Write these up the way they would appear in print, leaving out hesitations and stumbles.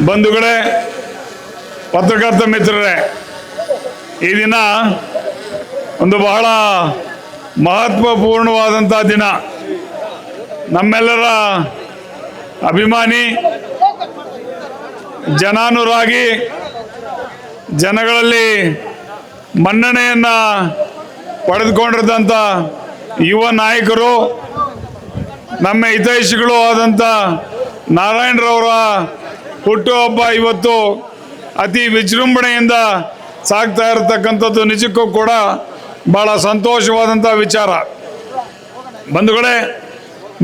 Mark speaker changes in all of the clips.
Speaker 1: ಬಂಧುಗಳೇ, ಪತ್ರಕರ್ತ ಮಿತ್ರರೇ, ಈ ದಿನ ಒಂದು ಬಹಳ ಮಹತ್ವಪೂರ್ಣವಾದಂಥ ದಿನ. ನಮ್ಮೆಲ್ಲರ ಅಭಿಮಾನಿ, ಜನಾನುರಾಗಿ, ಜನಗಳಲ್ಲಿ ಮನ್ನಣೆಯನ್ನು ಪಡೆದುಕೊಂಡಿದ್ದಂಥ ಯುವ ನಾಯಕರು, ನಮ್ಮ ಹಿತೈಷಿಗಳು ಆದಂಥ ನಾರಾಯಣರವರ ಹುಟ್ಟುಹಬ್ಬ ಇವತ್ತು ಅತಿ ವಿಜೃಂಭಣೆಯಿಂದ ಸಾಗ್ತಾ ಇರತಕ್ಕಂಥದ್ದು ನಿಜಕ್ಕೂ ಕೂಡ ಭಾಳ ಸಂತೋಷವಾದಂಥ ವಿಚಾರ. ಬಂಧುಗಳೇ,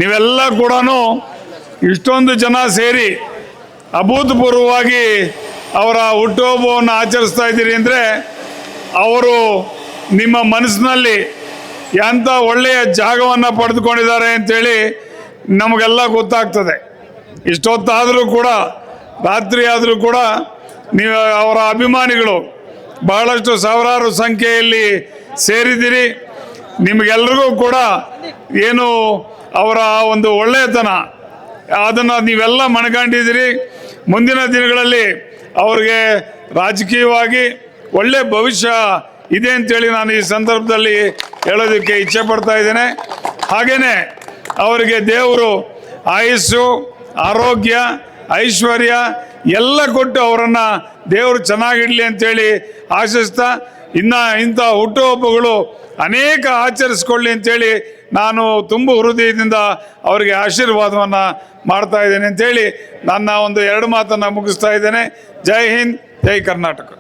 Speaker 1: ನೀವೆಲ್ಲ ಕೂಡ ಇಷ್ಟೊಂದು ಜನ ಸೇರಿ ಅಭೂತಪೂರ್ವವಾಗಿ ಅವರ ಹುಟ್ಟುಹಬ್ಬವನ್ನು ಆಚರಿಸ್ತಾ ಇದ್ದೀರಿ ಅಂದರೆ ಅವರು ನಿಮ್ಮ ಮನಸ್ಸಿನಲ್ಲಿ ಎಂಥ ಒಳ್ಳೆಯ ಜಾಗವನ್ನು ಪಡೆದುಕೊಂಡಿದ್ದಾರೆ ಅಂಥೇಳಿ ನಮಗೆಲ್ಲ ಗೊತ್ತಾಗ್ತದೆ. ಇಷ್ಟೊತ್ತಾದರೂ ಕೂಡ, ರಾತ್ರಿ ಆದರೂ ಕೂಡ ನೀವು ಅವರ ಅಭಿಮಾನಿಗಳು ಬಹಳಷ್ಟು ಸಾವಿರಾರು ಸಂಖ್ಯೆಯಲ್ಲಿ ಸೇರಿದ್ದೀರಿ. ನಿಮಗೆಲ್ರಿಗೂ ಕೂಡ ಏನು ಅವರ ಒಂದು ಒಳ್ಳೆಯತನ ಅದನ್ನು ನೀವೆಲ್ಲ ಮನಗಂಡಿದ್ದೀರಿ. ಮುಂದಿನ ದಿನಗಳಲ್ಲಿ ಅವ್ರಿಗೆ ರಾಜಕೀಯವಾಗಿ ಒಳ್ಳೆಯ ಭವಿಷ್ಯ ಇದೆ ಅಂತೇಳಿ ನಾನು ಈ ಸಂದರ್ಭದಲ್ಲಿ ಹೇಳೋದಕ್ಕೆ ಇಚ್ಛೆ ಪಡ್ತಾ ಇದ್ದೇನೆ. ಹಾಗೆಯೇ ಅವರಿಗೆ ದೇವರು ಆಯುಸ್ಸು, ಆರೋಗ್ಯ, ಐಶ್ವರ್ಯ ಎಲ್ಲ ಕೊಟ್ಟು ಅವರನ್ನು ದೇವರು ಚೆನ್ನಾಗಿಡಲಿ ಅಂತೇಳಿ ಆಶಿಸ್ತಾ, ಇಂಥ ಹುಟ್ಟುಹಬ್ಬಗಳು ಅನೇಕ ಆಚರಿಸ್ಕೊಳ್ಳಿ ಅಂತೇಳಿ ನಾನು ತುಂಬ ಹೃದಯದಿಂದ ಅವರಿಗೆ ಆಶೀರ್ವಾದವನ್ನು ಮಾಡ್ತಾ ಇದ್ದೇನೆ ಅಂತೇಳಿ ನನ್ನ ಒಂದು 2 ಮಾತನ್ನು ಮುಗಿಸ್ತಾ ಇದ್ದೇನೆ. ಜೈ ಹಿಂದ್, ಜೈ ಕರ್ನಾಟಕ.